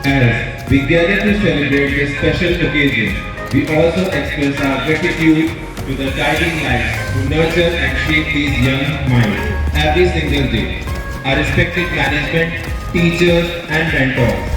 As we gather to celebrate this special occasion, we also express our gratitude to the guiding lights who nurture and shape these young minds every single day. Our respected management, teachers and mentors.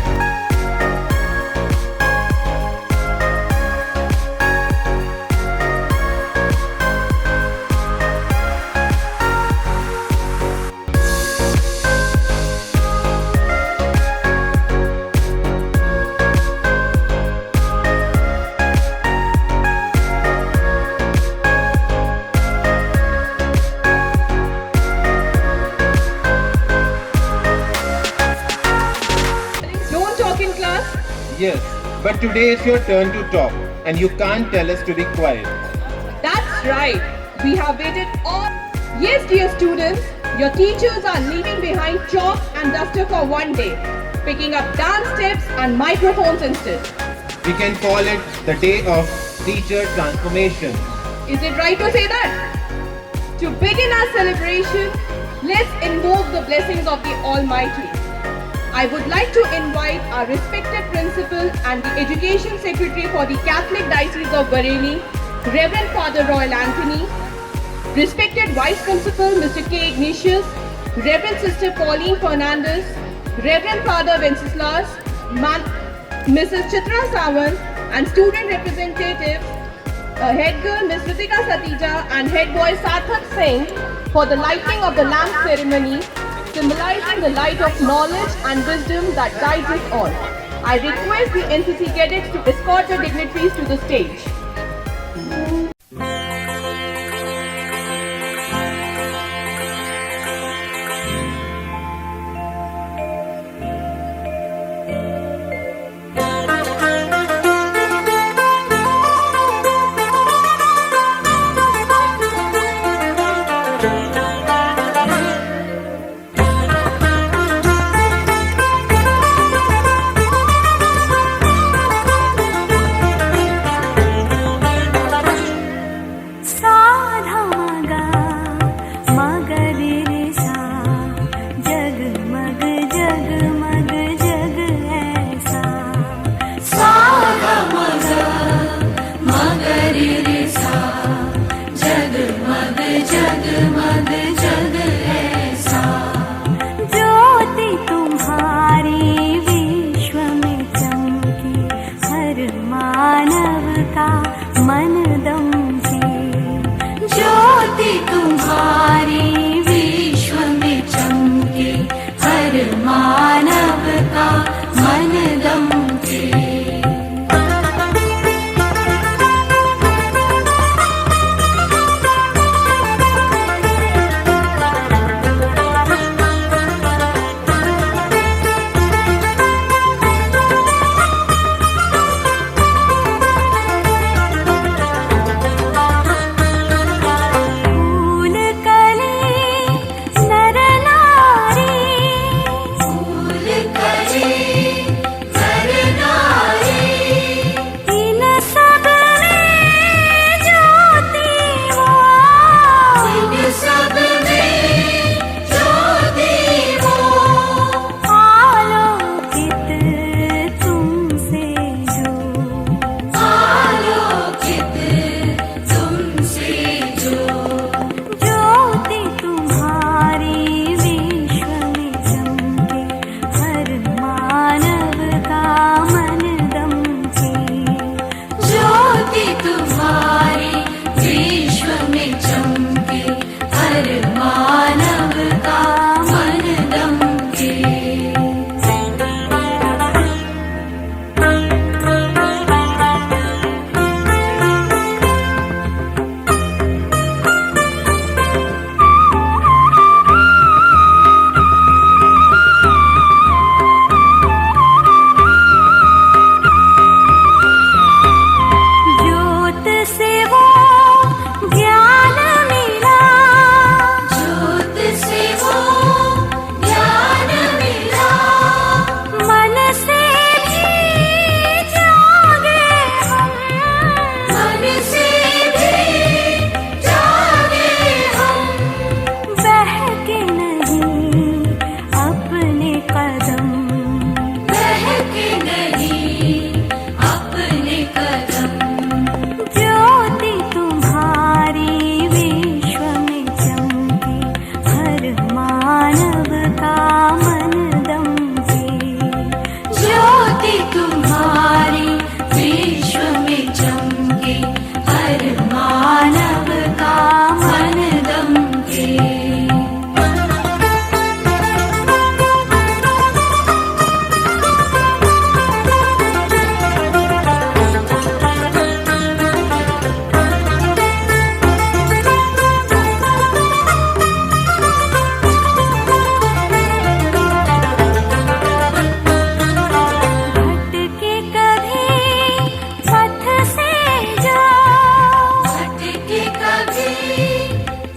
Yes, but today is your turn to talk and you can't tell us to be quiet. That's right. We have waited all. Yes, dear students, your teachers are leaving behind chalk and duster for one day, picking up dance steps and microphones instead. We can call it the day of teacher transformation. Is it right to say that? To begin our celebration, let's invoke the blessings of the Almighty. I would like to invite our respected principal and the Education Secretary for the Catholic Diocese of Bareilly, Reverend Father Royal Anthony, respected Vice Principal Mr. K. Ignatius, Reverend Sister Pauline Fernandez, Reverend Father Wenceslas, Mrs. Chitra Sawan, and student representatives, Head Girl Ms. Ritika Satija and Head Boy Sarthak Singh for the lighting of the lamp ceremony, symbolizing the light of knowledge and wisdom that guides us all. I request the NCC cadets to escort the dignitaries to the stage.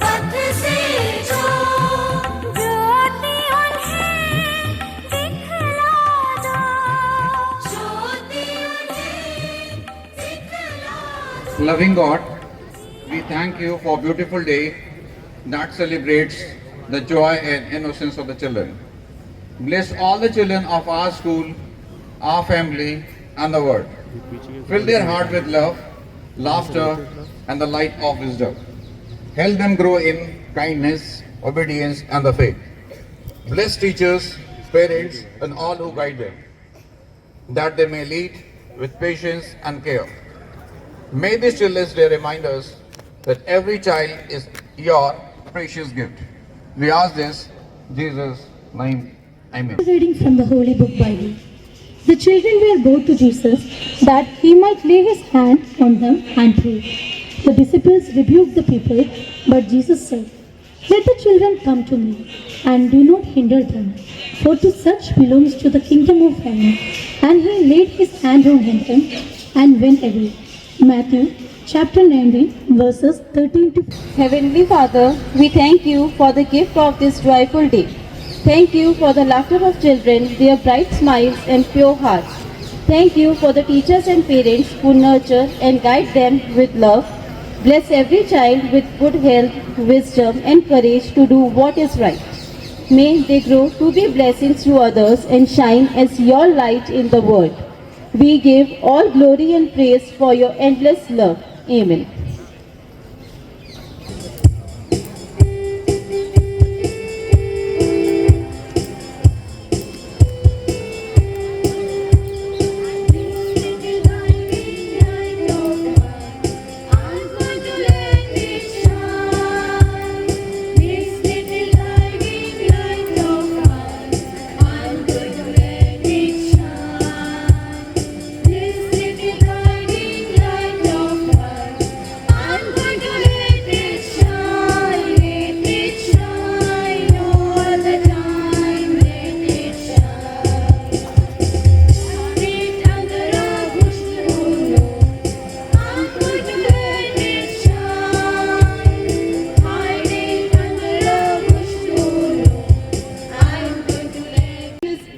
पथ से जो ज्योति उन्हें दिखला दो, ज्योति उन्हें दिखला दो। Loving God, we thank you for a beautiful day that celebrates the joy and innocence of the children. Bless all the children of our school, our family, and the world. Fill their heart with love, laughter, and the light of wisdom. Help them grow in kindness, obedience, and the faith. Bless teachers, parents, and all who guide them, that they may lead with patience and care. May this Children's Day remind us that every child is your precious gift. We ask this in Jesus' name. Amen. Reading from the Holy Book Bible. The children were brought to Jesus that he might lay his hand on them and pray. The disciples rebuked the people, but Jesus said, "Let the children come to me, and do not hinder them, for to such belongs to the kingdom of heaven." And he laid his hand on them and went away. Matthew chapter 19 verses 13 to 15. Heavenly Father, we thank you for the gift of this joyful day. Thank you for the laughter of children, their bright smiles and pure hearts. Thank you for the teachers and parents who nurture and guide them with love. Bless every child with good health, wisdom and courage to do what is right. May they grow to be blessings to others and shine as your light in the world. We give all glory and praise for your endless love. Amen.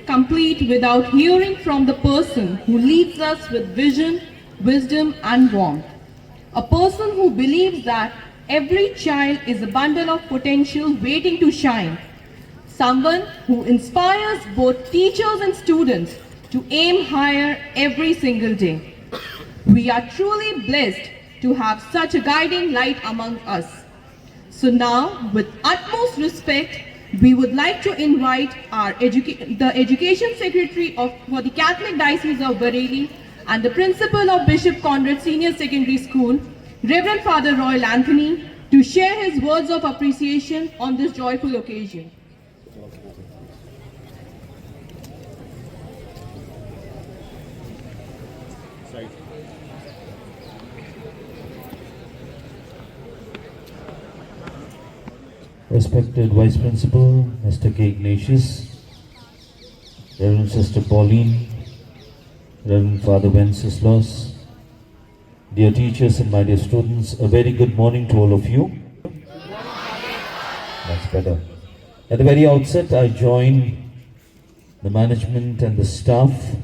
Complete without hearing from the person who leads us with vision, wisdom and warmth. A person who believes that every child is a bundle of potential waiting to shine. Someone who inspires both teachers and students to aim higher every single day. We are truly blessed to have such a guiding light among us. So now, with utmost respect, we would like to invite the Education Secretary for the Catholic Diocese of Bareilly and the Principal of Bishop Conrad Senior Secondary School, Reverend Father Royal Anthony, to share his words of appreciation on this joyful occasion. Respected Vice Principal, Mr. K. Ignatius, Reverend Sister Pauline, Reverend Father Wenceslas, dear teachers and my dear students, a very good morning to all of you. That's better. At the very outset, I join the management and the staff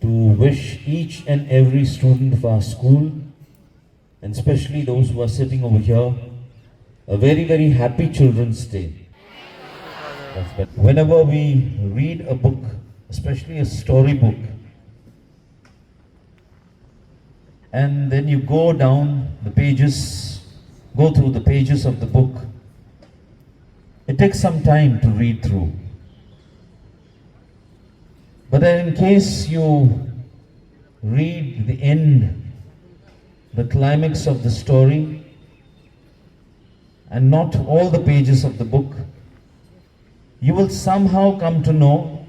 to wish each and every student of our school, and especially those who are sitting over here, a very, very happy Children's Day. Whenever we read a book, especially a story book, and then you go down the pages, go through the pages of the book, it takes some time to read through. But then in case you read the end, the climax of the story, and not all the pages of the book, you will somehow come to know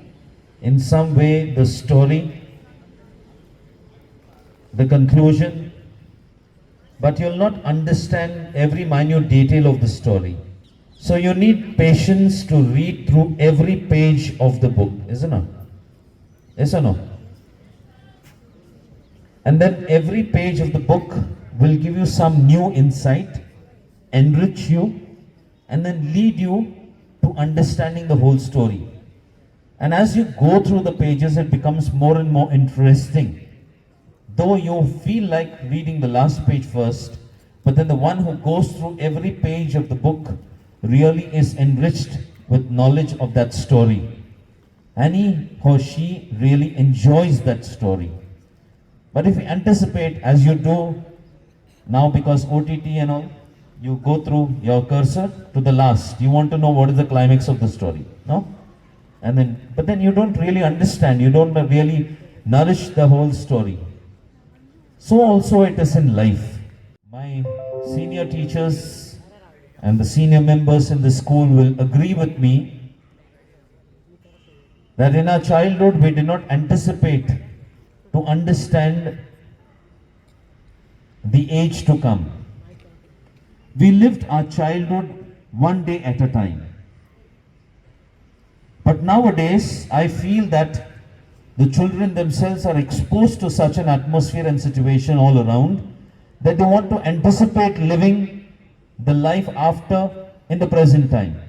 in some way the story, the conclusion, but you'll not understand every minute detail of the story. So you need patience to read through every page of the book, isn't it? Yes or no? And then every page of the book will give you some new insight, enrich you, and then lead you to understanding the whole story. And as you go through the pages, it becomes more and more interesting. Though you feel like reading the last page first, but then the one who goes through every page of the book really is enriched with knowledge of that story. And he or she really enjoys that story. But if you anticipate, as you do now, because OTT and all, you go through your cursor to the last. You want to know what is the climax of the story, no? But then you don't really understand. You don't really nourish the whole story. So also it is in life. My senior teachers and the senior members in the school will agree with me that in our childhood we did not anticipate to understand the age to come. We lived our childhood one day at a time. But nowadays, I feel that the children themselves are exposed to such an atmosphere and situation all around that they want to anticipate living the life after in the present time.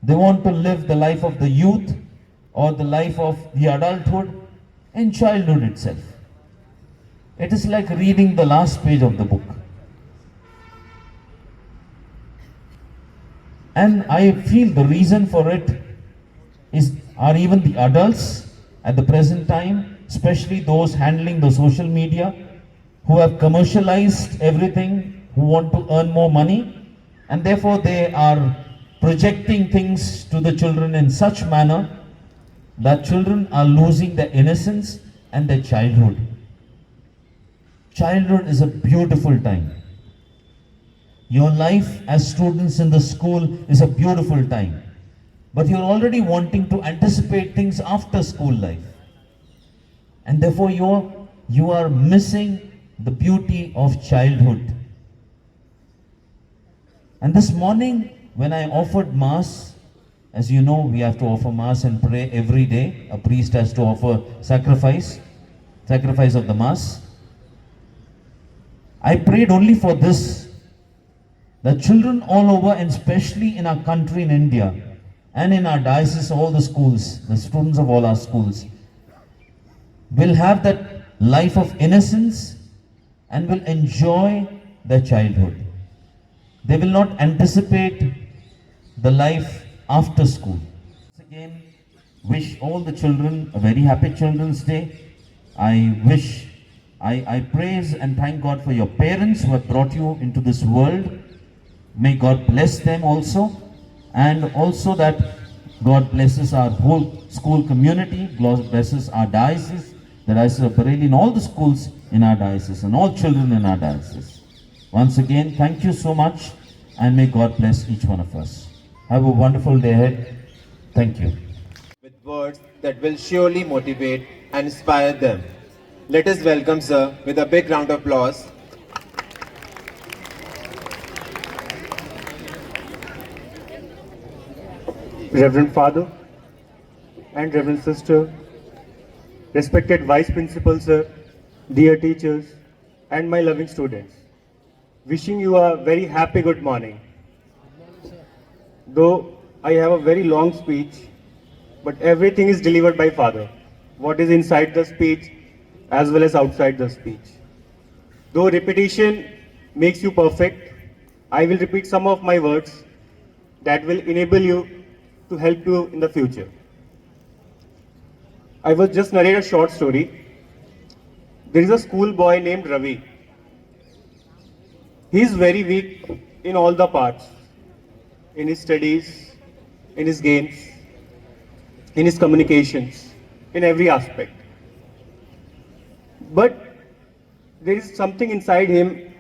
They want to live the life of the youth or the life of the adulthood in childhood itself. It is like reading the last page of the book. And I feel the reason for it are even the adults at the present time, especially those handling the social media, who have commercialized everything, who want to earn more money, and therefore they are projecting things to the children in such manner that children are losing their innocence and their childhood. Childhood is a beautiful time. Your life as students in the school is a beautiful time. But you're already wanting to anticipate things after school life. And therefore you are missing the beauty of childhood. And this morning when I offered Mass, as you know, we have to offer Mass and pray every day. A priest has to offer sacrifice of the Mass. I prayed only for this, that children all over, and especially in our country in India, and in our diocese, all the schools, the students of all our schools, will have that life of innocence and will enjoy their childhood. They will not anticipate the life after school. Once again, wish all the children a very happy Children's Day. I praise and thank God for your parents who have brought you into this world. May God bless them also, and also that God blesses our whole school community, God blesses our diocese, the Diocese of Bareilly, and all the schools in our diocese, and all children in our diocese. Once again, thank you so much, and may God bless each one of us. Have a wonderful day ahead. Thank you. With words that will surely motivate and inspire them. Let us welcome Sir with a big round of applause. Reverend Father and Reverend Sister, respected Vice Principal Sir, dear teachers, and my loving students, wishing you a very happy good morning. Though I have a very long speech, but everything is delivered by Father, what is inside the speech as well as outside the speech. Though repetition makes you perfect, I will repeat some of my words that will enable you to help you in the future. I will just narrate a short story. There is a school boy named Ravi. He is very weak in all the parts, in his studies, in his games, in his communications, in every aspect. But there is something inside him,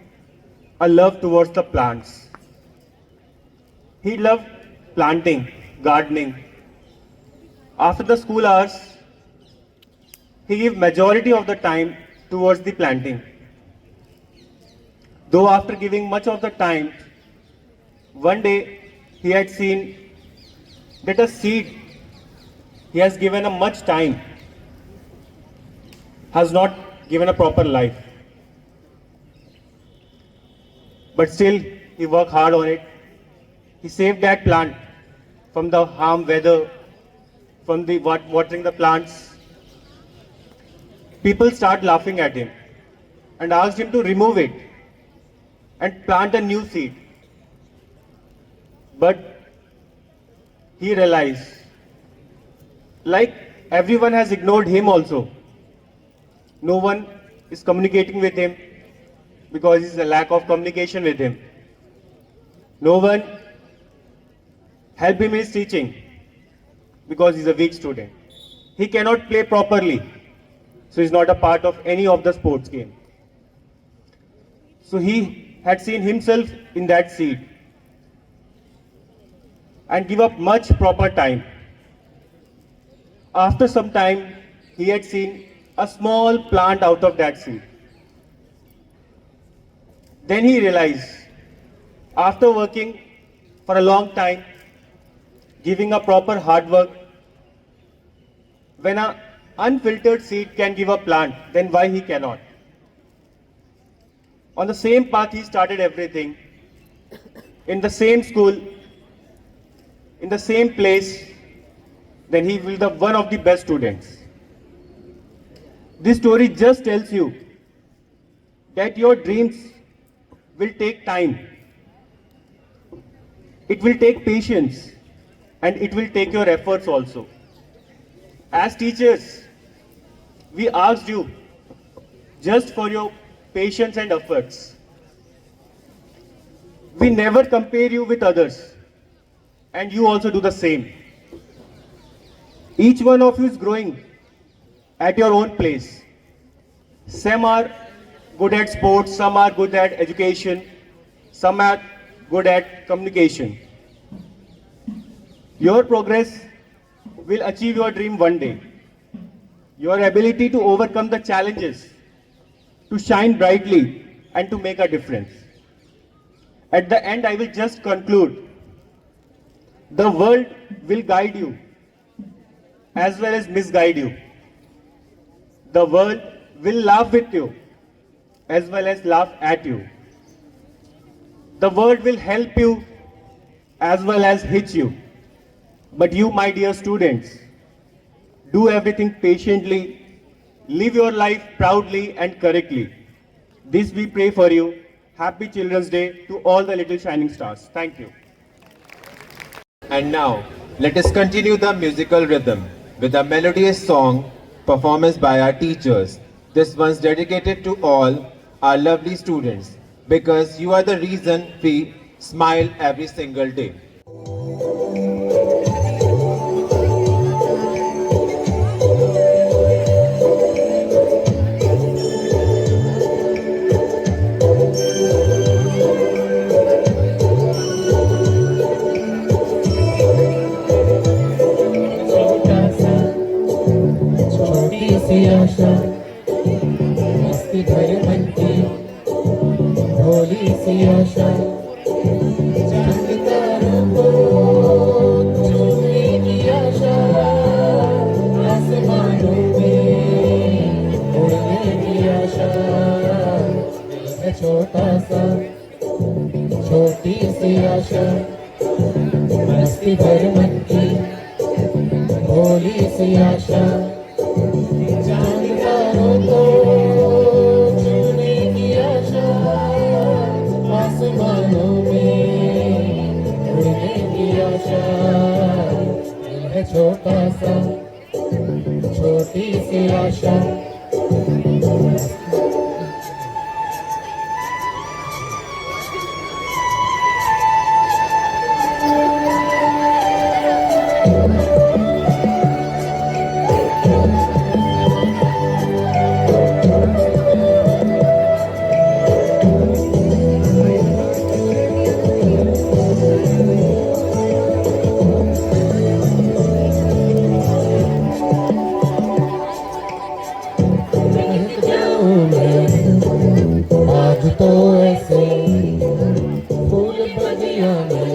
a love towards the plants. He loved planting, gardening. After the school hours, he gave majority of the time towards the planting. Though after giving much of the time, one day he had seen that a seed he has given a much time has not given a proper life. but still he worked hard on it. He saved that plant from the harm weather, from the watering the plants. People start laughing at him and asked him to remove it and plant a new seed. But he realized, like everyone has ignored him also, no one is communicating with him because there is a lack of communication with him. No one help him in his teaching because he's a weak student. He cannot play properly, so he's not a part of any of the sports game. So he had seen himself in that seed and give up much proper time. After some time, he had seen a small plant out of that seed. Then he realized, after working for a long time, giving a proper hard work, when an unfiltered seed can give a plant, then why he cannot? On the same path he started everything, in the same school, in the same place, then he will be one of the best students. This story just tells you that your dreams will take time. It will take patience and it will take your efforts also. As teachers, we asked you just for your patience and efforts. We never compare you with others, and you also do the same. Each one of you is growing at your own place. Some are good at sports, some are good at education, some are good at communication. Your progress will achieve your dream one day. Your ability to overcome the challenges, to shine brightly and to make a difference. At the end, I will just conclude. The world will guide you as well as misguide you. The world will laugh with you as well as laugh at you. The world will help you as well as hit you. But you, my dear students, do everything patiently, live your life proudly and correctly. This we pray for you. Happy Children's Day to all the little shining stars. Thank you. And now, let us continue the musical rhythm with a melodious song performance by our teachers. This one's dedicated to all our lovely students because you are the reason we smile every single day. मस्ती भर मन की भोली सी आशा चांद तारों को छूने की आशा आसमानों में उड़ने की आशा दिल है छोटा सा छोटी सी आशा मस्ती भर मन की भोली सी आशा आसमानों में उड़ने की आशा दिल है छोटा सा छोटी सी आशा आज तो ऐसे फूल बगिया में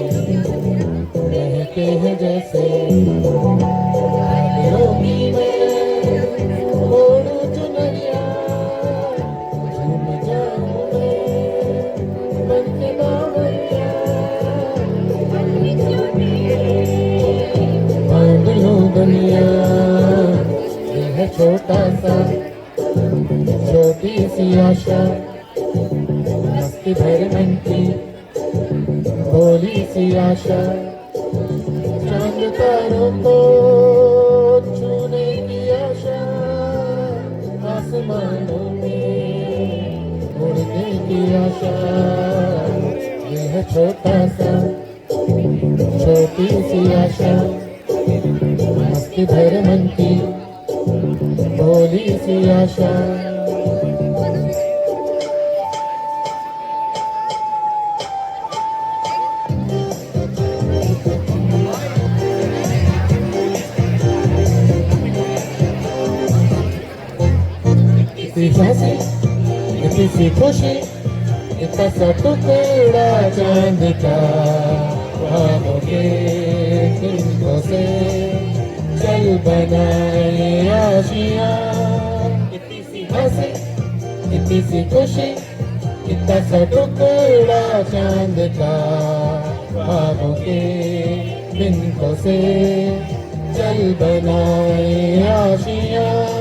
रहते हैं जैसे योगी में ओढ़ू चुनरिया झूम जाऊं मैं बन के छोटा सा छोटी सी आशा मस्ती भर मन की भोली सी आशा चांद तारों को छूने की आशा आसमानों में उड़ने की आशा ये है छोटा सा छोटी सी आशा मस्ती भर मन की भोली सी आशा इतनी हंसी इतनी सी खुशी इतना सा टुकड़ा चांद का ख्वाबों के दिलों से चल बनाए आशियां इतनी सी हंसी इतनी सी खुशी इतना सा टुकड़ा चांद का ख्वाबों के दिलों से चल बनाए आशियां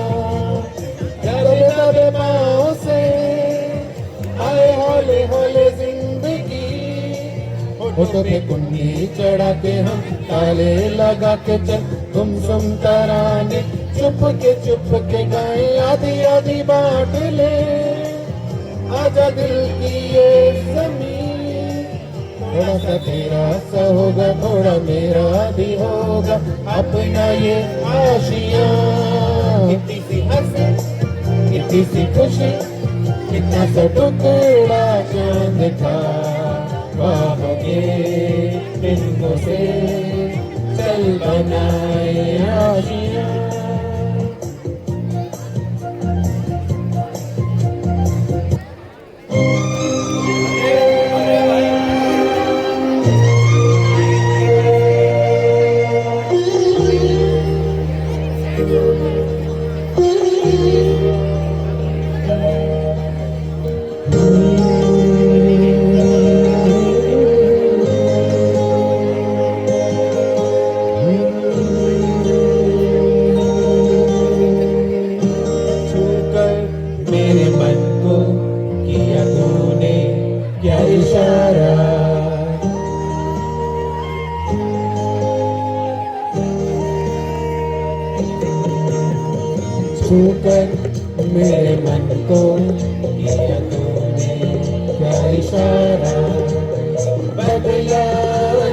दबे पाँव से आए हौले हौले जिंदगी होठों पे कुंडी चढ़ा के हम ताले लगा के चल गुमसुम तराने चुप के गाए आधी आधी बांट ले आजा दिल की ये ज़मीन थोड़ा सा तेरा सा होगा थोड़ा मेरा भी होगा अपना ये आशियां इतनी सी हंसी इतनी सी खुशी इतना सा टुकड़ा चांद का ख्वाबों के दिलों से चल बनाए आशियां मेरे मन को किया तूने क्या इशारा छूकर मेरे मन को किया तूने क्या इशारा बदला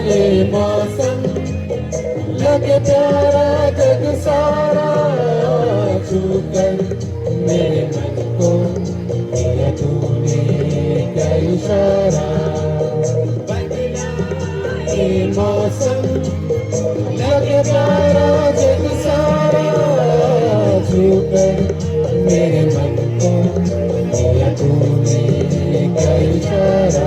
ये मौसम लगे प्यारा जग सारा छूकर मेरे मन को किया तूने क्या इशारा बदला ये मौसम लगे प्यारा जग सारा छूकर मेरे मन को किया तूने क्या इशारा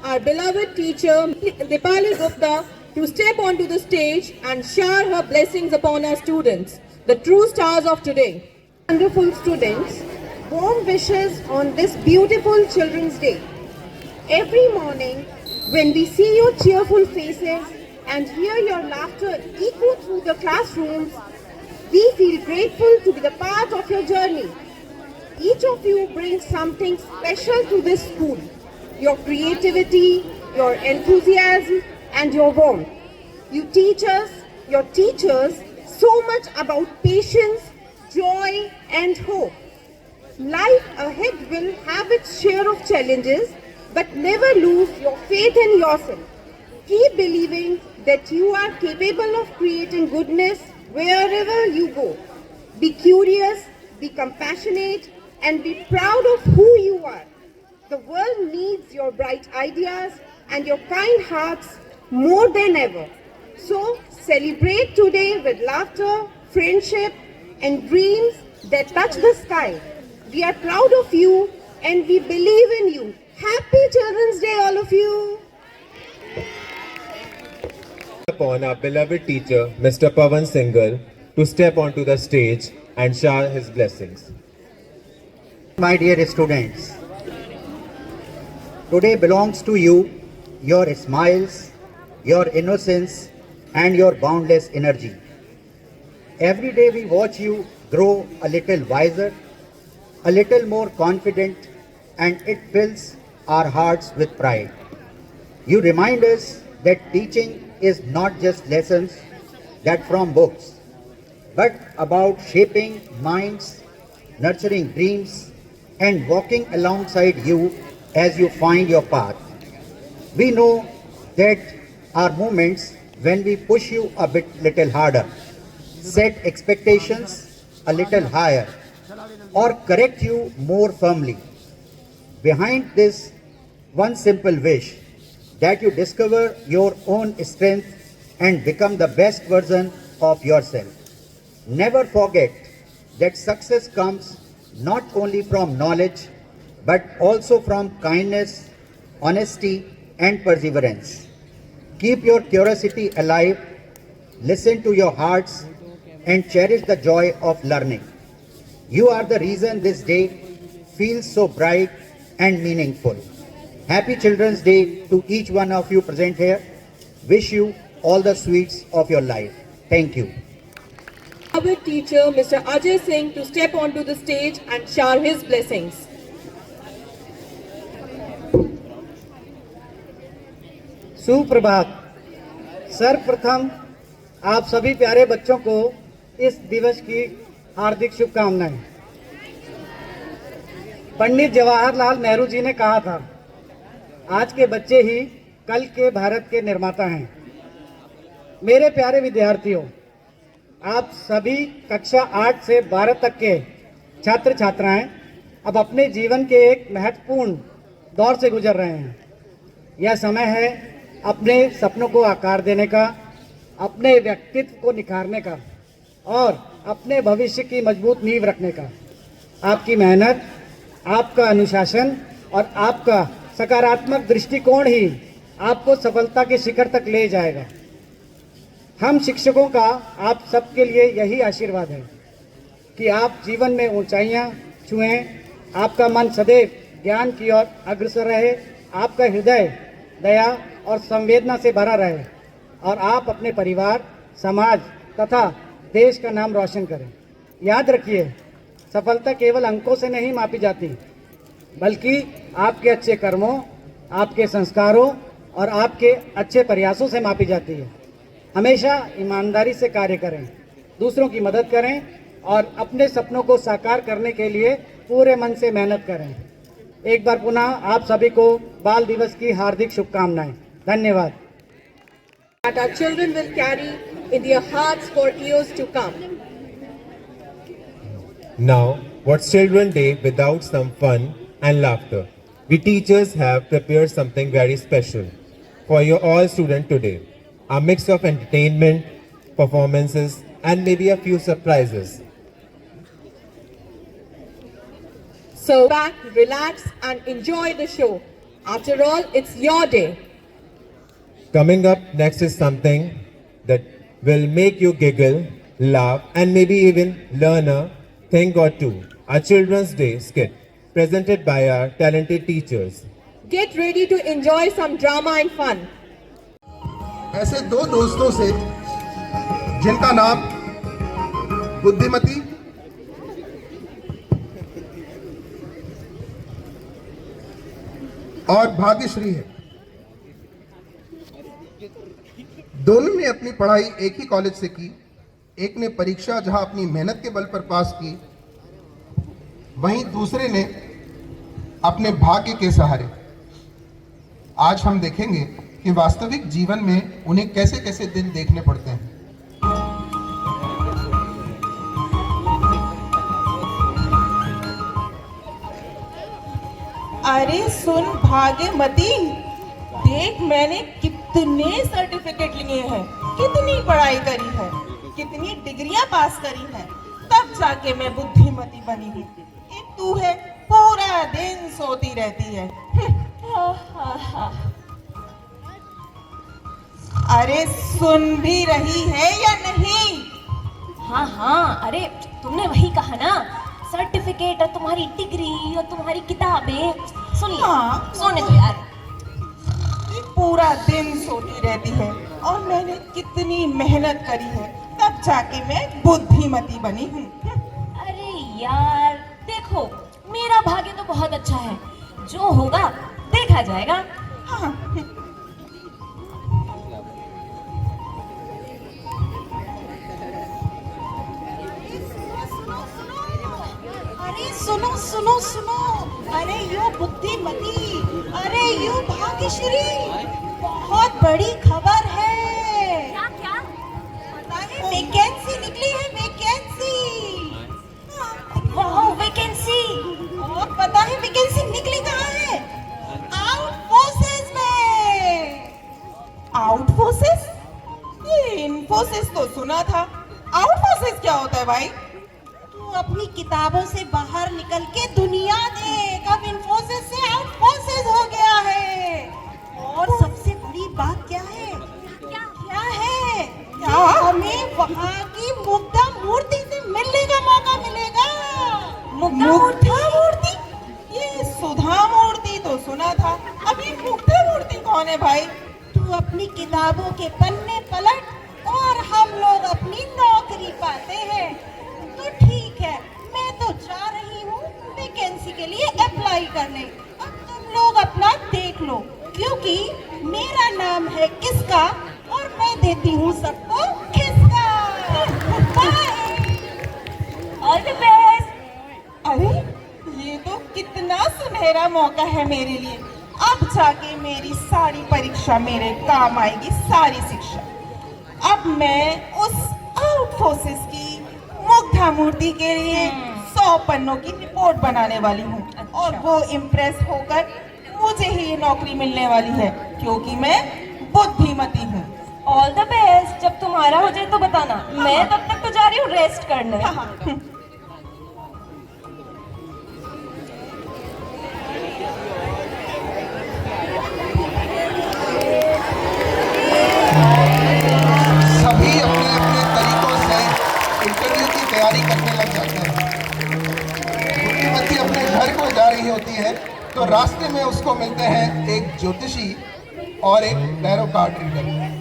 Our beloved teacher Dipali Gupta to step onto the stage and shower her blessings upon our students, the true stars of today. Wonderful students, warm wishes on this beautiful Children's Day. Every morning, when we see your cheerful faces and hear your laughter echo through the classrooms, we feel grateful to be the part of your journey. Each of you brings something special to this school. Your creativity, your enthusiasm, and your warmth. You teach us, your teachers, so much about patience, joy, and hope. Life ahead will have its share of challenges, but never lose your faith in yourself. Keep believing that you are capable of creating goodness wherever you go. Be curious, be compassionate, and be proud of who you are. The world needs your bright ideas and your kind hearts more than ever. So celebrate today with laughter, friendship, and dreams that touch the sky. We are proud of you and we believe in you. Happy Children's Day, all of you. Upon our beloved teacher, Mr. Pawan Singhal, to step onto the stage and shower his blessings. my dear students. Today belongs to you, your smiles, your innocence, and your boundless energy. Every day we watch you grow a little wiser, a little more confident, and it fills our hearts with pride. You remind us that teaching is not just lessons that from books, but about shaping minds, nurturing dreams, and walking alongside you as you find your path. We know that are moments when we push you a little harder, set expectations a little higher, or correct you more firmly. Behind this one simple wish, that you discover your own strength and become the best version of yourself. Never forget that success comes not only from knowledge, but also from kindness, honesty, and perseverance. Keep your curiosity alive, listen to your hearts, and cherish the joy of learning. You are the reason this day feels so bright and meaningful. Happy Children's Day to each one of you present here. Wish you all the sweets of your life. Thank you. Our teacher, Mr. Ajay Singh, to step onto the stage and shower his blessings. सुप्रभात। सर्वप्रथम आप सभी प्यारे बच्चों को इस दिवस की हार्दिक शुभकामनाएं। पंडित जवाहरलाल नेहरू जी ने कहा था, आज के बच्चे ही कल के भारत के निर्माता हैं। मेरे प्यारे विद्यार्थियों, आप सभी कक्षा 8 से 12 तक के छात्र छात्राएं अब अपने जीवन के एक महत्वपूर्ण दौर से गुजर रहे हैं। यह समय है अपने सपनों को आकार देने का, अपने व्यक्तित्व को निखारने का और अपने भविष्य की मजबूत नींव रखने का। आपकी मेहनत, आपका अनुशासन और आपका सकारात्मक दृष्टिकोण ही आपको सफलता के शिखर तक ले जाएगा। हम शिक्षकों का आप सबके लिए यही आशीर्वाद है कि आप जीवन में ऊंचाइयां छुएं, आपका मन सदैव ज्ञान की ओर अग्रसर रहे, आपका हृदय दया और संवेदना से भरा रहे और आप अपने परिवार, समाज तथा देश का नाम रोशन करें। याद रखिए, सफलता केवल अंकों से नहीं मापी जाती, बल्कि आपके अच्छे कर्मों, आपके संस्कारों और आपके अच्छे प्रयासों से मापी जाती है। हमेशा ईमानदारी से कार्य करें, दूसरों की मदद करें और अपने सपनों को साकार करने के लिए पूरे मन से मेहनत करें। एक बार पुनः आप सभी को बाल दिवस की हार्दिक शुभकामनाएं। धन्यवाद। That our children will carry in their hearts for years to come. Now, what's Children's Day without some fun and laughter? We teachers have prepared something very special for you all students today. A mix of entertainment, performances, and maybe a few surprises. So back, relax and enjoy the show. After all, it's your day. Coming up next is something that will make you giggle, laugh, and maybe even learn a thing or two. Our Children's Day skit presented by our talented teachers. Get ready to enjoy some drama and fun. ऐसे दो दोस्तों से जिनका नाम बुद्धिमती और भाग्यश्री है। दोनों ने अपनी पढ़ाई एक ही कॉलेज से की। एक ने परीक्षा जहां अपनी मेहनत के बल पर पास की, वहीं दूसरे ने अपने भाग्य के सहारे। आज हम देखेंगे कि वास्तविक जीवन में उन्हें कैसे कैसे दिन देखने पड़ते हैं। अरे सुन भाग्यमती, देख मैंने कितने सर्टिफिकेट लिए हैं, कितनी पढ़ाई करी है, कितनी डिग्रियां पास करी हैं, तब जाके मैं बुद्धिमती बनी हूँ। एक तू है पूरा दिन सोती रहती है। अरे सुन भी रही है या नहीं? हाँ हाँ, अरे तुमने वही कहा ना, सर्टिफिकेट और तुम्हारी डिग्री और तुम्हारी किताबें, सुन लिया। हाँ। सोने दो यार। पूरा दिन सोती रहती है और मैंने कितनी मेहनत करी है, तब जाके मैं बुद्धिमती बनी हूँ। अरे यार देखो, मेरा भाग्य तो बहुत अच्छा है, जो होगा देखा जाएगा। हाँ। अरे सुनो सुनो सुनो, अरे यू बुद्धिमती, अरे यू भाग्यश्री, बहुत बड़ी खबर है। क्या क्या? पता है वैकेंसी निकली है, वैकेंसी। वाह वैकेंसी। और पता है वैकेंसी निकली कहाँ है? आउट फोर्सेस में। Out forces? ये इन्फोसिस तो सुना था, आउट फोर्सेस क्या होता है भाई? तू अपनी किताबों से बाहर निकल के दुनिया देख, अब इन्फोसिस से आउट फोर्सेस हो गया है। और सबसे बड़ी बात क्या है? क्या है? क्या हमें वहाँ की मुग्धा मूर्ति से मिलने का मौका मिलेगा। मुग्धा मूर्ति? ये सुधा मूर्ति तो सुना था, अब ये मुग्धा मूर्ति कौन है भाई? तू अपनी किताबों के पन्ने पलट और हम लोग अपनी नौकरी पाते हैं। तो ठीक है, मैं तो जा रही हूँ वैकेंसी के लिए अप्लाई करने। अब तुम लोग अपना देख लो, क्योंकि मेरा नाम है किसका और मैं देती हूँ सबको किसका। All the best. अरे ये तो कितना सुनहरा मौका है मेरे लिए, अब जाके मेरी सारी परीक्षा मेरे काम आएगी, सारी शिक्षा। अब मैं उस आउट फोर्सेस की मुग्धा मूर्ति के लिए 100 पन्नों की रिपोर्ट बनाने वाली हूँ। और वो इम्प्रेस होकर मुझे ही ये नौकरी मिलने वाली है, क्योंकि मैं बुद्धिमती हूँ। All the best. जब तुम्हारा हो जाए तो बताना। मैं तब तक तो जा रही हूँ रेस्ट करने। सभी अपने अपने तरीकों से इंटरव्यू की तैयारी करने लग जाते हैं। बुद्धिमती अपने घर को जा रही होती है तो रास्ते में उसको मिलते हैं एक ज्योतिषी और एक टैरो कार्ड रीडर।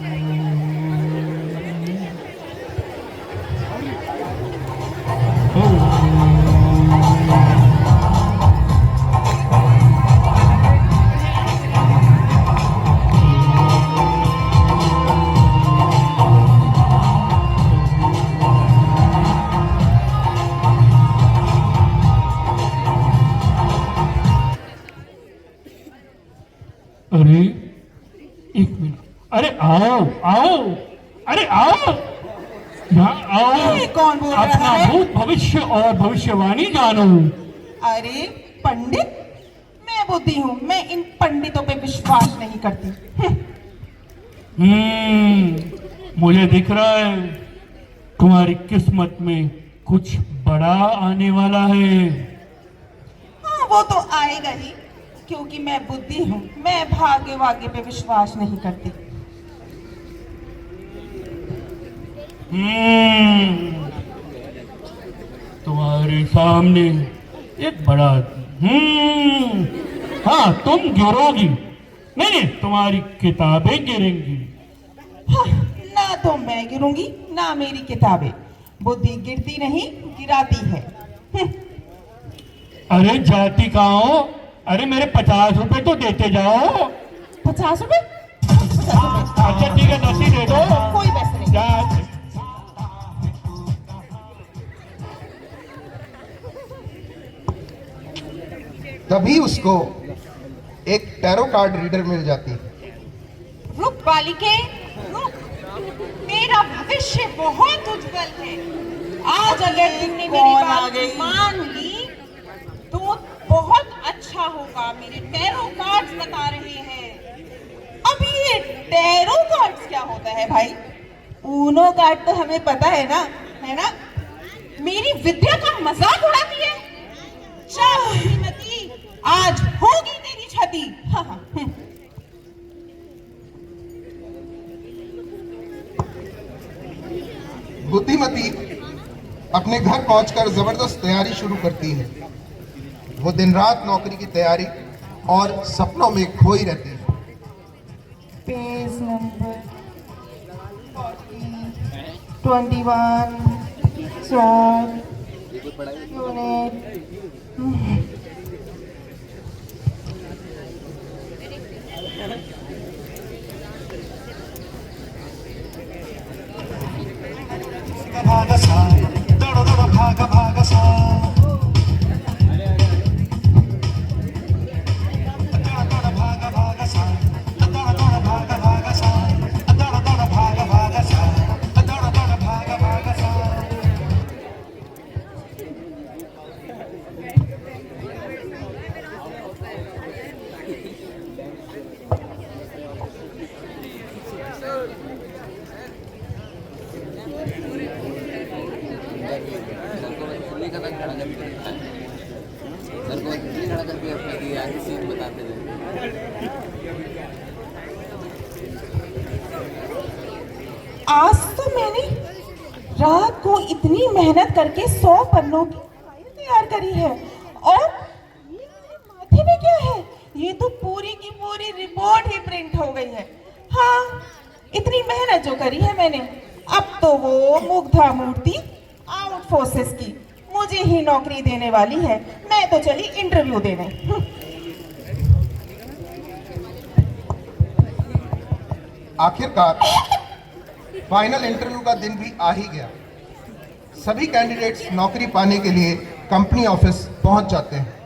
अरे एक मिनट, अरे आओ आओ, अरे आओ यहाँ आओ। ये कौन बोल रहा अपना है? भूत भविष्य और भविष्यवाणी जानो। अरे पंडित, मैं बुद्धि हूँ, मैं इन पंडितों पे विश्वास नहीं करती। मुझे दिख रहा है तुम्हारी किस्मत में कुछ बड़ा आने वाला है। हाँ वो तो आएगा ही, क्योंकि मैं बुद्धि हूँ, मैं भाग्य वाग्य पे विश्वास नहीं करती। तुम्हारे सामने एक बड़ा हाँ तुम गिरोगी, नहीं तुम्हारी किताबें गिरेंगी। हाँ, ना तो मैं गिरूंगी ना मेरी किताबें, बुद्धि गिरती नहीं गिराती है। अरे जाती कहाँ हो? अरे मेरे 50 रुपए तो देते जाओ। 50 रुपए? अच्छा ठीक है, 10 ही दे दो। कोई पैसे नहीं। तभी उसको एक टैरो कार्ड रीडर मिल जाती है। रुक बालिके, रुक, मेरा भविष्य बहुत उज्जवल है। आज अगर तुमने मेरी बात मान ली तो बहुत अच्छा होगा। मेरे टैरो कार्ड्स बता रहे हैं। अब ये टैरो कार्ड्स क्या होता है भाई? ऊनो कार्ड तो हमें पता है ना, है ना? मेरी विद्या का मजाक उड़ाती है। चल बुद्धिमती, आज होगी तेरी क्षति। हाँ हाँ। बुद्धिमती अपने घर पहुंचकर जबरदस्त तैयारी शुरू करती है। वो दिन रात नौकरी की तैयारी और सपनों में खोई रहती है। पेज नंबर 21 यूनिट आज तो मैंने रात को इतनी मेहनत करके 100 पन्नों की फाइल तैयार करी है और ये मेरे माथे में क्या है? ये तो पूरी की पूरी रिपोर्ट ही प्रिंट हो गई है। हाँ, इतनी मेहनत जो करी है मैंने, अब तो वो मुग्धा मूर्ति आउट फोर्सेस की मुझे ही नौकरी देने वाली है। मैं तो चली इंटरव्यू देने। आखिरकार फाइनल इंटरव्यू का दिन भी आ ही गया। सभी कैंडिडेट्स नौकरी पाने के लिए कंपनी ऑफिस पहुंच जाते हैं।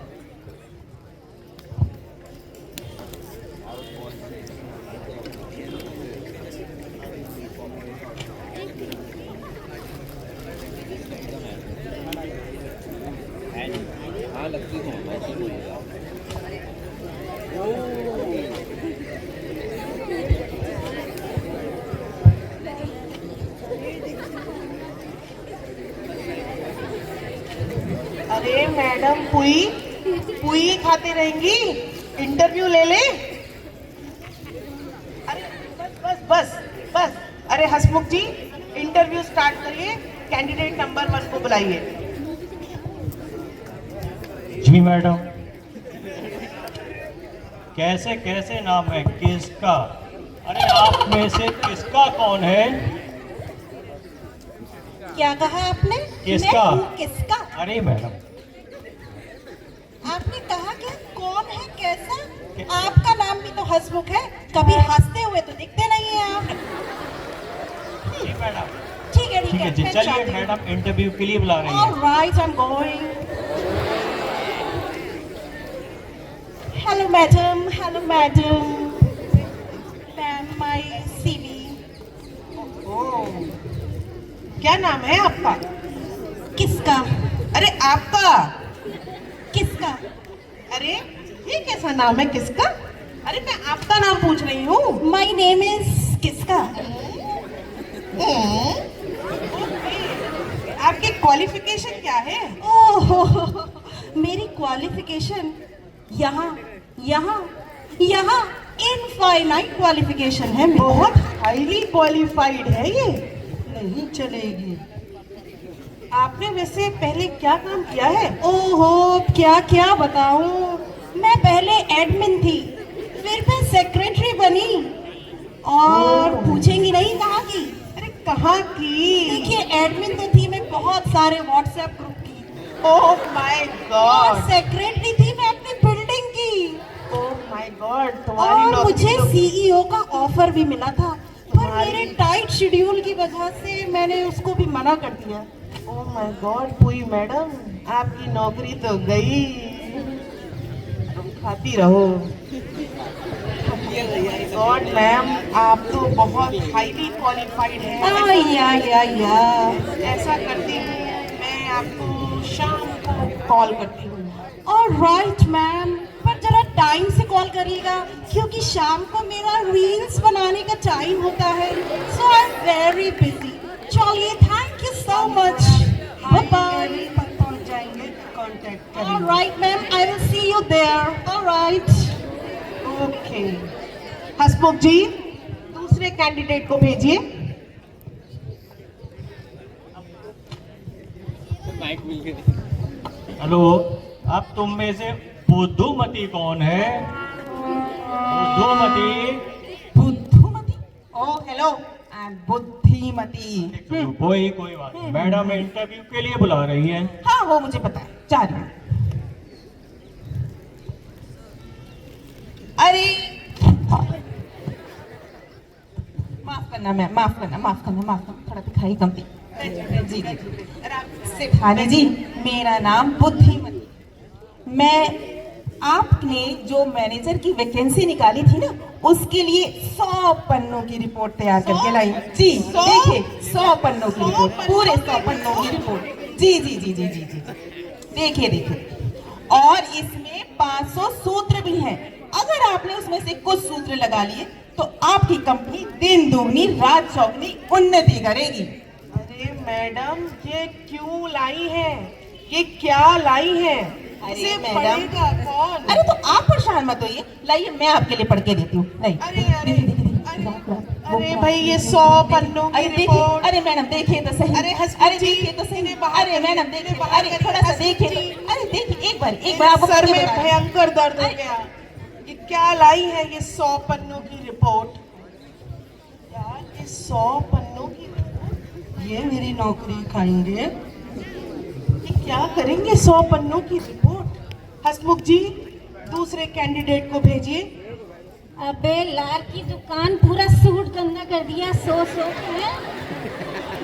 अरे मैडम, पुई खाते रहेंगी? इंटरव्यू ले ले। अरे बस। अरे हसमुख जी, इंटरव्यू स्टार्ट करिए। कैंडिडेट नंबर 1 को बुलाइए। जी मैडम। कैसे नाम है किसका? अरे आप में से किसका कौन है? क्या कहा आपने? किसका? मैं हूँ किसका? अरे मैडम, आपने कहा क्या? कौन है? कैसा? आपका नाम भी तो हसमुख है। कभी हंसते हुए तो दिखते नहीं है आप। जी मैडम। ठीक है जी मैं चलिए जाती हूँ। मैडम, इंटरव्यू के लिए बुला रही हैं। All right, I'm going. Hello, madam. Ma'am, my CV. Oh, क्या नाम है आपका? किसका? अरे आपका किसका? अरे ये कैसा नाम है किसका? अरे मैं आपका नाम पूछ रही हूँ। My name is किसका? आपकी क्वालिफिकेशन क्या है? ओह, मेरी क्वालिफिकेशन यहाँ इनफाइनाइट क्वालिफिकेशन है। बहुत हाईली क्वालिफाइड है ये। नहीं चलेगी। आपने वैसे पहले क्या काम किया है? ओहो, क्या बताऊं। मैं पहले एडमिन थी, फिर मैं सेक्रेटरी बनी। और पूछेंगी नहीं कहाँ की? अरे कहाँ की? देखिए, एडमिन तो थी मैं बहुत सारे व्हाट्सएप ग्रुप की। Oh my God. सेक्रेटरी थी मैं अपनी बिल्डिंग की। ओह माय गॉड, तुम्हारी और मुझे सीईओ का ऑफर भी मिला था, पर मेरे टाइट शेड्यूल की वजह से मैंने उसको भी मना कर दिया। ओह माय गॉड, पुई मैडम, आपकी नौकरी तो गई। खाती रहो। गॉड मैम, आप तो बहुत हाईली क्वालिफाइड हैं। ऐसा करती हूँ, मैं आपको शाम को कॉल करती हूँ। ऑलराइट मैम, पर जरा टाइम से कॉल करिएगा, क्योंकि शाम को मेरा रील्स बनाने का टाइम होता है। So I am very busy. चलिए, thank you so much. Bye bye. पहुंच जाएंगे, कांटेक्ट करेंगे। Alright ma'am, I will see you there. Alright, okay. Hasmukh ji, दूसरे कैंडिडेट को भेजिए। हेलो, अब तुम में से बुद्धूमती कौन है? बुद्धूमती? बुद्धूमती? ओ हेलो, आई एम बुद्धिमती। कोई बात नहीं। मैडम इंटरव्यू के लिए बुला रही हैं। हाँ वो मुझे पता है, जा रही हूँ। अरे माफ करना मैम, माफ करना, थोड़ा दिखाई कम थी। जी सिफानी जी, मेरा नाम बुद्धिमती। मैं आपने जो मैनेजर की वैकेंसी निकाली थी ना, उसके लिए 100 पन्नों की रिपोर्ट तैयार करके लाई। जी देखिए, 100 पन्नों की रिपोर्ट, पूरे 100 पन्नों की रिपोर्ट। जी जी जी जी जी जी देखिए, और इसमें 500 सूत्र भी हैं। अगर आपने उसमें से कुछ सूत्र लगा लिए तो आपकी कंपनी दिन दुगनी रात चौगनी उन्नति करेगी। अरे मैडम, ये क्यों लाई है? ये क्या लाई है? अरे मैडम, अरे तो आप परेशान मत होइए, लाइए मैं आपके लिए पढ़ के देती हूँ। अरे भाई, ये 100 पन्नों की रिपोर्ट। अरे मैडम देखिए तो सही। अरे देखिए तो सही। अरे मैडम देखिए, अरे थोड़ा सा देखिए। अरे देखिए एक बार आपको सर में भयंकर दर्द हो गया। ये क्या लाई है? ये 100 पन्नों की रिपोर्ट। यार, ये 100 पन्नों की रिपोर्ट, ये मेरी नौकरी खाएंगे। ये क्या करेंगे 100 पन्नों की रिपोर्ट? हसमुख जी, दूसरे कैंडिडेट को भेजिए। अबे लार की दुकान पूरा सूट गंदा कर दिया। सो है।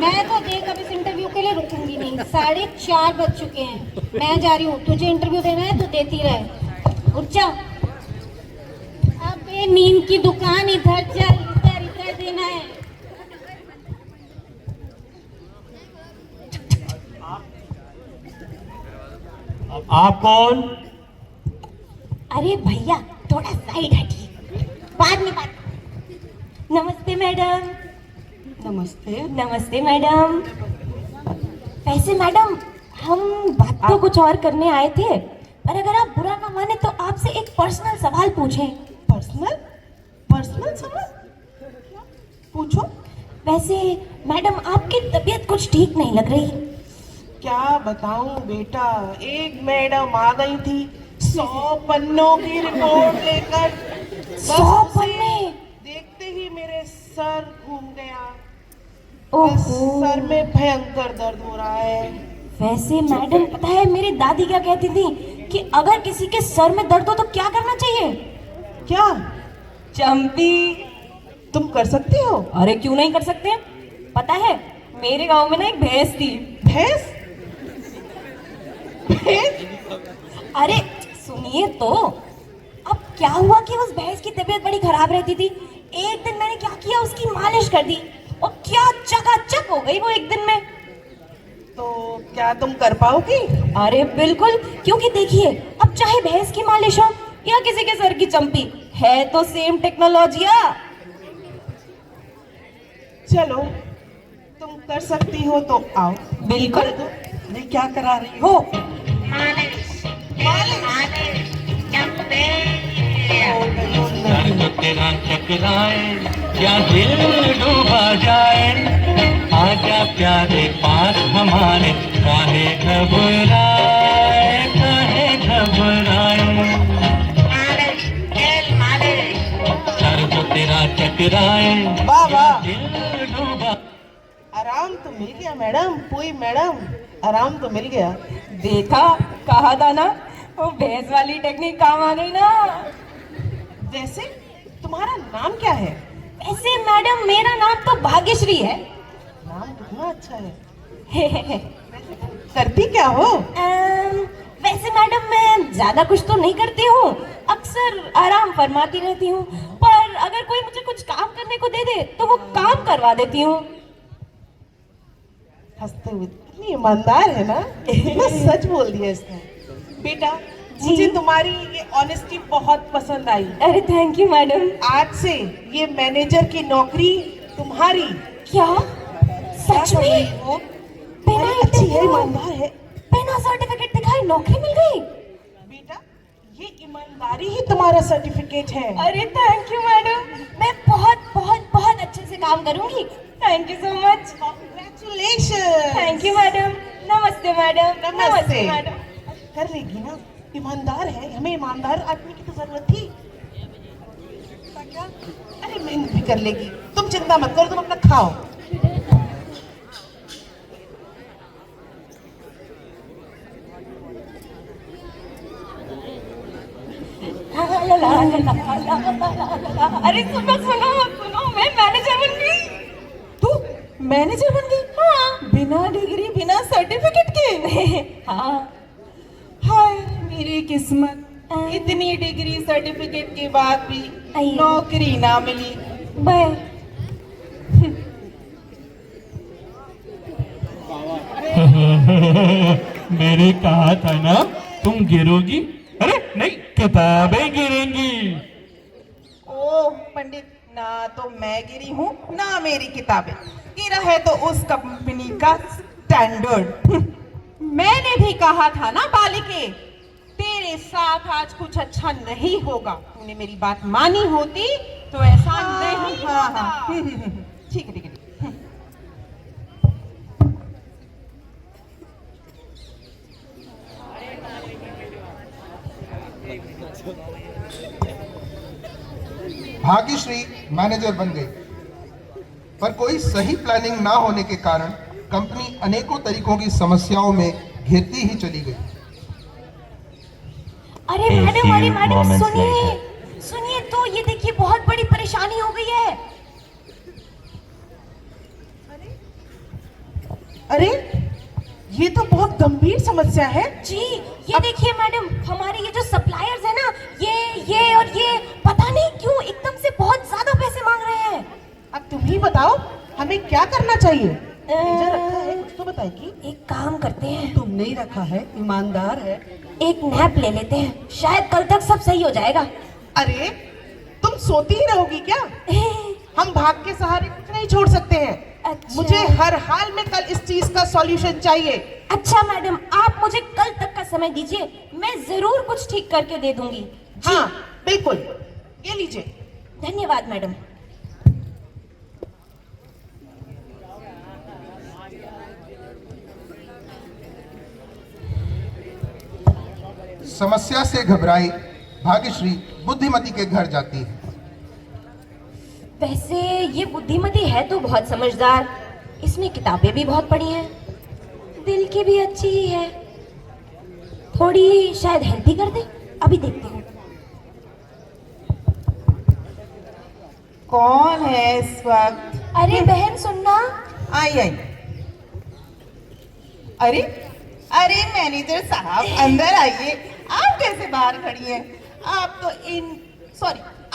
मैं तो देख अब इस इंटरव्यू के लिए रुकूंगी नहीं। 4:30 बज चुके हैं। मैं जा रही हूँ, तुझे इंटरव्यू देना है तो देती रहे। उठ जा। अबे नींद की दुकान, इधर जा, इधर देना है। आप कौन? अरे भैया, थोड़ा साइड हटिए, बाद में बात। नमस्ते मैडम। नमस्ते मैडम। वैसे मैडम, हम बात तो कुछ और करने आए थे, पर अगर आप बुरा ना माने तो आपसे एक पर्सनल सवाल पूछें। पर्सनल सवाल? पूछो। वैसे मैडम, आपकी तबीयत कुछ ठीक नहीं लग रही। क्या बताऊं बेटा, एक मैडम आ गई थी 100 पन्नों की रिपोर्ट लेकर। 100 पन्ने? देखते ही मेरे सर घूम गया। बस सर में भयंकर दर्द हो रहा है। वैसे मैडम, पता है मेरी दादी क्या कहती थी कि अगर किसी के सर में दर्द हो तो क्या करना चाहिए? क्या? चंपी। तुम कर सकते हो? अरे क्यों नहीं कर सकते? पता है, मेरे गांव में ना एक भैंस थी। भैंस? अरे सुनिए तो, अब क्या हुआ कि उस भैंस की तबीयत बड़ी खराब रहती थी। एक दिन मैंने क्या किया, उसकी मालिश कर दी और क्या चकाचक हो गई वो एक दिन में। तो क्या तुम कर पाओगी? अरे बिल्कुल, क्योंकि देखिए, अब चाहे भैंस की मालिश हो या किसी के सर की चंपी, है तो सेम टेक्नोलॉजिया। चलो, तुम कर सकती हो तो आओ। बिल्कुल। मैं क्या करा रही हो? सर को तेरा चकराए, क्या दिल डूबा जाए, आजा प्यारे पास हमारे, काहे घबराए, काहे घबराए। सर को तेरा चकराए, वाह, दिल डूबा। आराम तो मिल गया मैडम, पूरी मैडम, आराम तो मिल गया। देखा, कहा था ना, वो भैंस वाली टेक्निक काम आ गई ना। वैसे तुम्हारा नाम क्या है? वैसे मैडम, मेरा नाम तो भाग्यश्री है। नाम कितना अच्छा है। करती क्या हो? वैसे मैडम, मैं ज्यादा कुछ तो नहीं करती हूँ, अक्सर आराम फरमाती रहती हूँ, पर अगर कोई मुझे कुछ काम करने को दे दे तो वो काम करवा देती हूँ। हंसते हुए, इतनी ईमानदार है ना, इतना सच बोल दिया इसने। बेटा, मुझे तुम्हारी ये ऑनेस्टी बहुत पसंद आई। अरे थैंक यू मैडम। आज से ये मैनेजर की नौकरी तुम्हारी। क्या? सच में? बिना अच्छी है, ईमानदार है, बिना सर्टिफिकेट दिखाए नौकरी मिल गई? बेटा, ये ईमानदारी ही तुम्हारा सर्टिफिकेट है। अरे थैंक यू मैडम, मैं बहुत बहुत बहुत अच्छे से काम करूंगी। Thank you so much. Congratulation. Thank you madam. नमस्ते मैडम। मैडम। नमस्ते मैडम। कर लेगी ना, ईमानदार है, हमें ईमानदार आदमी की तो जरूरत थी। क्या? अरे मेहनत भी कर लेगी, तुम चिंता मत करो, तुम अपना खाओ। अरे सुनो सुनो सुनो, मैं मैनेजर बन गई। तू मैनेजर बन गई? हाँ। बिना डिग्री बिना सर्टिफिकेट के? हाँ। हाय मेरी किस्मत, इतनी डिग्री सर्टिफिकेट के बाद भी नौकरी ना मिली। मैंने कहा था ना तुम गिरोगी। अरे नहीं, किताबें गिरेंगी। ओह पंडित, ना तो मैं गिरी हूँ ना मेरी किताबें। गिरा है तो उस कंपनी का स्टैंडर्ड। मैंने भी कहा था ना बालिके, तेरे साथ आज कुछ अच्छा नहीं होगा। तूने मेरी बात मानी होती तो ऐसा नहीं होता। ठीक है ठीक है। भाग्यश्री मैनेजर बन गई, पर कोई सही प्लानिंग ना होने के कारण कंपनी अनेकों तरीकों की समस्याओं में घिरती ही चली गई। अरे मैडम सुनिए सुनिए, तो ये देखिए बहुत बड़ी परेशानी हो गई है। अरे ये तो बहुत गंभीर समस्या है जी। ये देखिए मैडम, हमारे ये जो सप्लायर्स है ना, ये और ये पता नहीं क्यों एकदम से बहुत ज्यादा पैसे मांग रहे हैं। अब तुम ही बताओ हमें क्या करना चाहिए। रखा है कुछ तो बताएगी। एक काम करते हैं, तुम नहीं रखा है, ईमानदार है। एक नैप ले लेते हैं, शायद कल तक सब सही हो जाएगा। अरे तुम सोती ही रहोगी क्या? हम भाग के सहारे कुछ नहीं छोड़ सकते हैं। अच्छा। मुझे हर हाल में कल इस चीज का सॉल्यूशन चाहिए। अच्छा मैडम, आप मुझे कल तक का समय दीजिए, मैं जरूर कुछ ठीक करके दे दूंगी। हाँ बिल्कुल, ये लीजिए। धन्यवाद मैडम। समस्या से घबराई भाग्यश्री बुद्धिमती के घर जाती है। वैसे ये बुद्धिमती है तो बहुत समझदार, इसने किताबें भी बहुत पढ़ी हैं, दिल की भी अच्छी ही है, थोड़ी शायद हेल्प ही कर दे। अभी देखती हूँ। कौन है इस वक्त? अरे बहन सुनना। आई आई। अरे अरे मैनेजर साहब अंदर आइए। आप कैसे बाहर खड़ी हैं? आप तो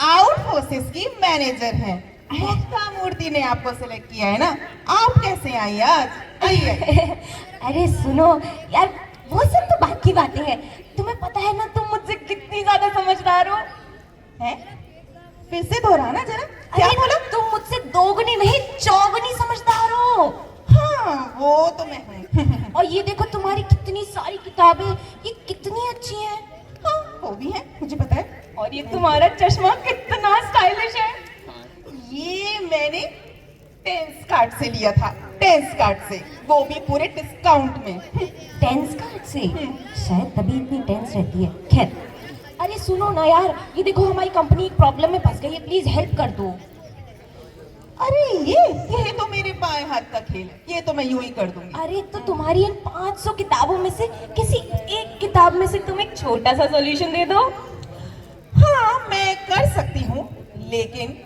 आउट फोर्सेस की मैनेजर हैं। मुक्ता मूर्ति ने आपको सेलेक्ट किया है ना। आप कैसे आई आज? आइए। अरे सुनो यार, वो सब तो बात की बातें हैं। तुम्हें पता है ना तुम मुझसे कितनी ज्यादा समझदार हो। हैं? फिर से दोहराना जरा। क्या बोला? तुम मुझसे दोगुनी नहीं चौगुनी समझदार हो। हाँ वो तो मैं हूँ। और ये देखो तुम्हारी कितनी सारी किताबें, ये कितनी अच्छी हैं। हाँ वो भी है, मुझे पता है। और ये तुम्हारा चश्मा कितना स्टाइलिश है। ये मैंने टेंस कार्ड से लिया था, टेंस कार्ड से, वो भी पूरे डिस्काउंट में। टेंस कार्ड से? शायद तभी इतनी टेंस रहती है। खैर, अरे सुनो ना यार, ये देखो हमारी कंपनी एक प्रॉब्लम में फंस गई है, प्लीज हेल्प कर दो। अरे ये तो मेरे बाएं हाथ का खेल है, ये तो मैं यूं ही कर दूंगी। अरे तो तुम्हारी इन 500 किताबों में से किसी एक किताब में से तुम एक छोटा सा सॉल्यूशन दे दो। हाँ मैं कर सकती हूँ, लेकिन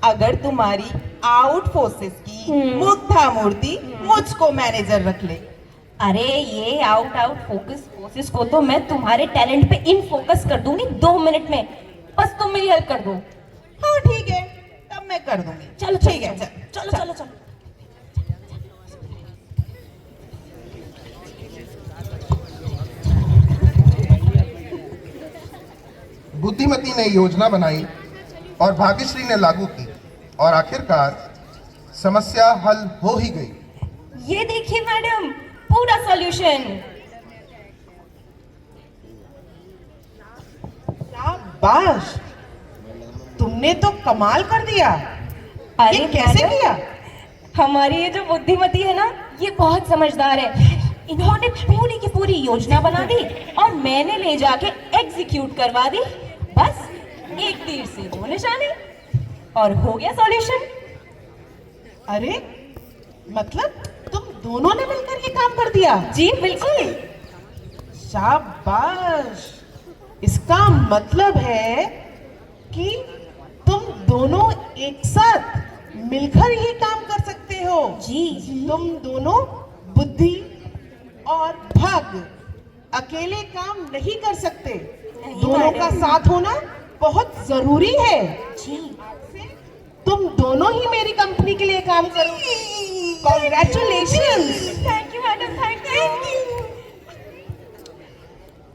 अगर तुम्हारी आउट फोर्सेस की मुग्धा मूर्ति मुझको मैनेजर रख ले। अरे ये आउट फोकस को तो मैं तुम्हारे टैलेंट पे इन फोकस कर दूंगी 2 मिनट में, बस तुम मेरी हेल्प कर दो। हाँ ठीक है, तब मैं कर दूंगी। चलो ठीक है, चलो चलो चलो। बुद्धिमती ने योजना बनाई और भाग्यश्री ने लागू की और आखिरकार समस्या हल हो ही गई। ये देखिए मैडम, पूरा सॉल्यूशन। शाबाश, तुमने तो कमाल कर दिया। अरे ये कैसे किया? हमारी ये जो बुद्धिमती है ना, ये बहुत समझदार है। इन्होंने पूरी की पूरी योजना बना दी और मैंने ले जाके एग्जीक्यूट करवा दी। बस एक तीर से दो निशाने और हो गया सॉल्यूशन। अरे मतलब तुम दोनों ने मिलकर ये काम कर दिया? जी बिल्कुल। शाबाश। इसका मतलब है कि तुम दोनों एक साथ मिलकर ये काम कर सकते हो। जी। तुम दोनों बुद्धि और भाग्य अकेले काम नहीं कर सकते। दोनों का साथ होना बहुत जरूरी है। जी। तुम दोनों ही मेरी कंपनी के लिए काम करो। Congratulations। Thank you madam, thank you.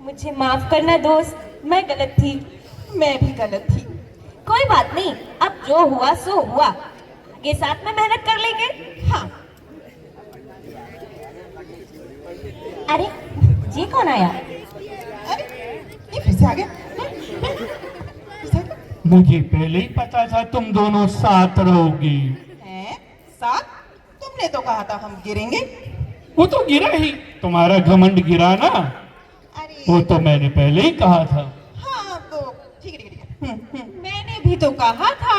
मुझे माफ करना दोस्त, मैं गलत थी। मैं भी गलत थी। कोई बात नहीं, अब जो हुआ सो हुआ। आगे साथ में मेहनत कर लेंगे। हाँ। अरे ये कौन आया? अरे ये फिर से आ गया। मुझे पहले ही पता था तुम दोनों साथ रहोगी। हैं? साथ? तुमने तो कहा था हम गिरेंगे। वो तो गिरा ही, तुम्हारा घमंड गिरा ना। वो तो मैंने पहले ही कहा था। हाँ तो ठीक है। मैंने भी तो कहा था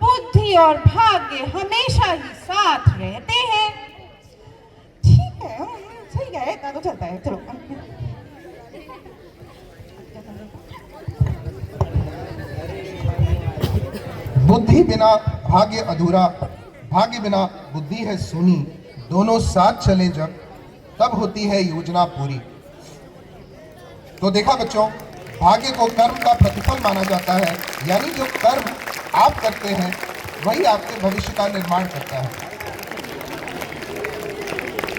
बुद्धि और भाग्य हमेशा ही साथ रहते हैं। ठीक है, सही है, इतना तो चलता है। चलो। बुद्धि बिना भाग्य अधूरा, भाग्य बिना बुद्धि है सूनी। दोनों साथ चलें जब, तब होती है योजना पूरी। तो देखा बच्चों, भाग्य को कर्म का प्रतिफल माना जाता है, यानी जो कर्म आप करते हैं वही आपके भविष्य का निर्माण करता है।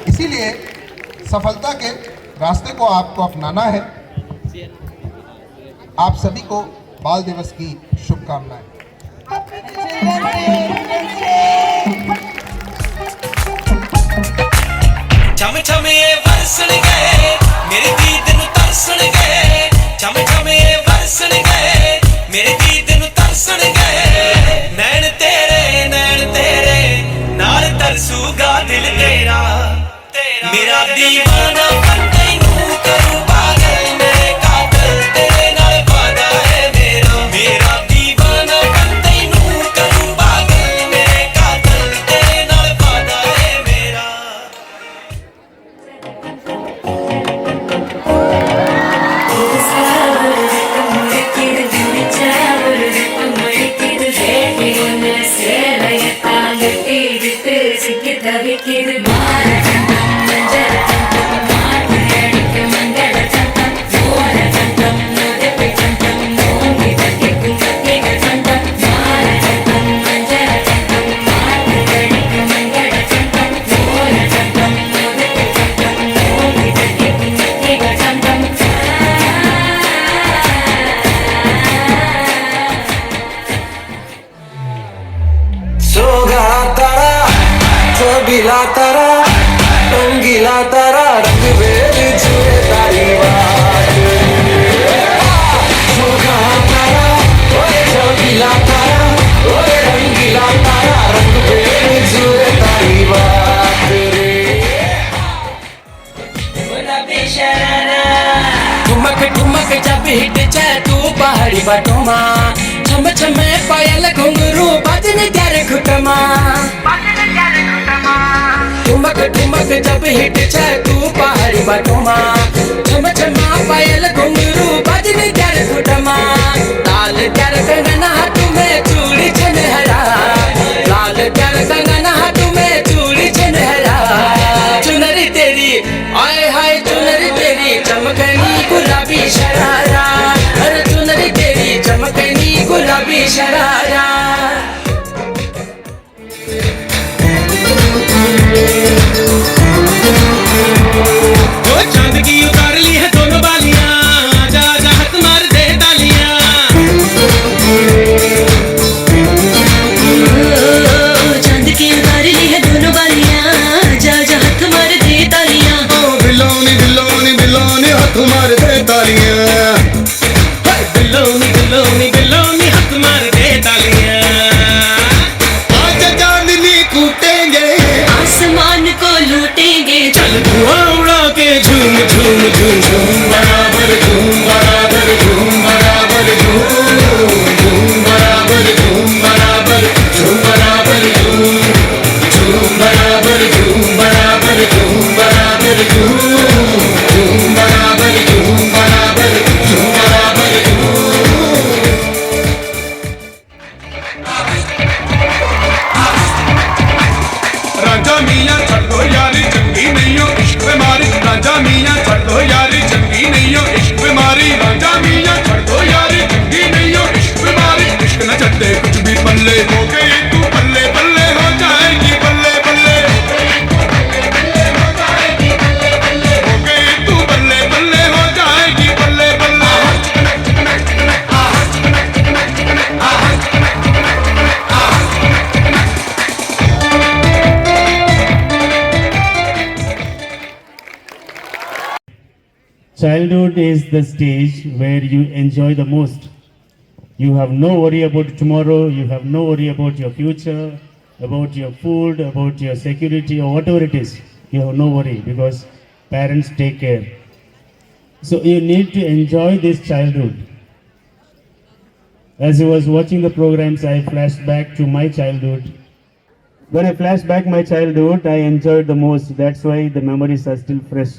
इसीलिए सफलता के रास्ते को आपको अपनाना है। आप सभी को बाल दिवस की शुभकामनाएं। छम छम ये बरसण गए मेरे दीद नूं तरसण गए। छम छम ये बरसण गए मेरे दीद नूं तरसण गए। नैन तेरे नाल तरसूगा दिल तेरा। मेरा दीवाना बन तैनूं करूं पागल, मेरे कातिल तेरे नाल वादा है मेरा। मेरा दीवाना बन तैनूं करूं पागल, मेरे कातिल तेरे नाल वादा है मेरा। रंगीला तारा रंगीला तारा रंग बेल जुए तारी बात सोखा तारा ओए रंगीला तारा ओए रंगीला तारा रंग बेल जुए तारी बात रे बोला बेशरारा ठुमक ठुमक जब हिट जाए तू पहाड़ी बटोमा छम छम पायल घुंघरू बजने त्यारे खुटमा ठुमक ठुमक जब हिट जाए तू पहाड़ी बटोमा छम छम पायल घुंघरू बजने त्यारे खुटमा लाल त्यार कंगना हाथ में चूड़ी छनहरा लाल त्यार कंगना हाथ में चूड़ी छनहरा चुनरी तेरी आए हाय चुनरी तेरी चमकनी गुलाबी शरारा अरे चुनरी तेरी चमकनी गुलाबी शरारा चांद की उतार ली है दोनों बालियां आजा आजा हाथ मार दे तालियां चांद की उतार ली है दोनों बालियां आजा आजा हाथ मार दे तालियां बिलोनी बिलोनी बिलोनी हाथ मार दे तालियां बिलोनी बिलोनी बिलोनी हाथ मार दे तालियां झूम झूम झूम बराबर झूम बराबर झूम बराबर झूम झूम बराबर झूम बराबर झूम बराबर झूम झूम बराबर झूम बराबर झूम बराबर झूम झूम बराबर झूम बराबर झूम बराबर झूम राजा मियां छड़ दो यारी चंगी नहीं हो इश्क बीमारी राजा मियां छड़ दो यारी चंगी नहीं हो इश्क बीमारी राजा मियां छड़ दो यारी चंगी नहीं हो इश्क बीमारी इश्क न छड्डे कुछ भी पल्ले हो गई तू पल्ले पल्ले हो जाएगी पल्ले पल्ले हो गई तू पल्ले पल्ले हो जाएगी पल्ले पल्ले Childhood is the stage where you enjoy the most. You have no worry about tomorrow, you have no worry about your future, about your food, about your security or whatever it is. You have no worry because parents take care. So you need to enjoy this childhood. As I was watching the programs, I flashed back to my childhood. When I flash back my childhood, I enjoyed the most. That's why the memories are still fresh.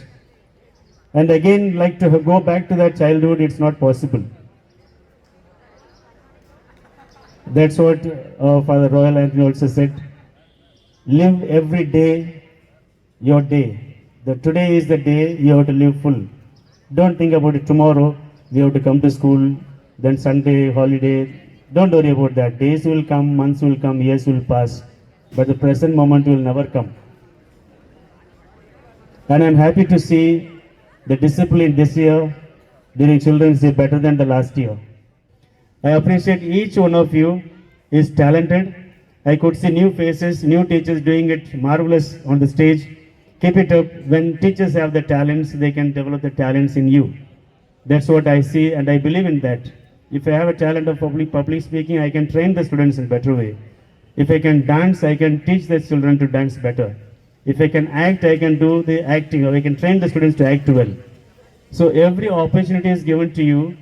And again, like to go back to that childhood, it's not possible. That's what Father Royal Anthony also said. Live every day your day. The today is the day you have to live full. Don't think about it tomorrow. We have to come to school, then Sunday, holiday. Don't worry about that. Days will come, months will come, years will pass. But the present moment will never come. And I'm happy to see the discipline this year during Children's Day better than the last year. I appreciate each one of you is talented. I could see new faces, new teachers doing it marvelous on the stage. Keep it up. When teachers have the talents, they can develop the talents in you. That's what I see and I believe in that. If I have a talent of public speaking, I can train the students in a better way. If I can dance, I can teach the children to dance better. If I can act, I can do the acting, or I can train the students to act well. So every opportunity is given to you.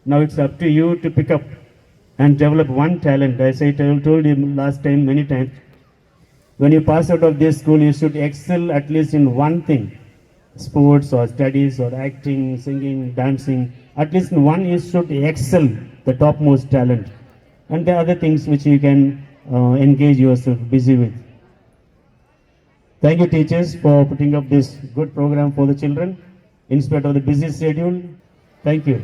Now it's up to you to pick up and develop one talent. As I told you last time, many times, when you pass out of this school, you should excel at least in one thing. Sports or studies or acting, singing, dancing. At least in one you should excel, the topmost talent. And the other things which you can engage yourself busy with. Thank you teachers for putting up this good program for the children in spite of the busy schedule. Thank you.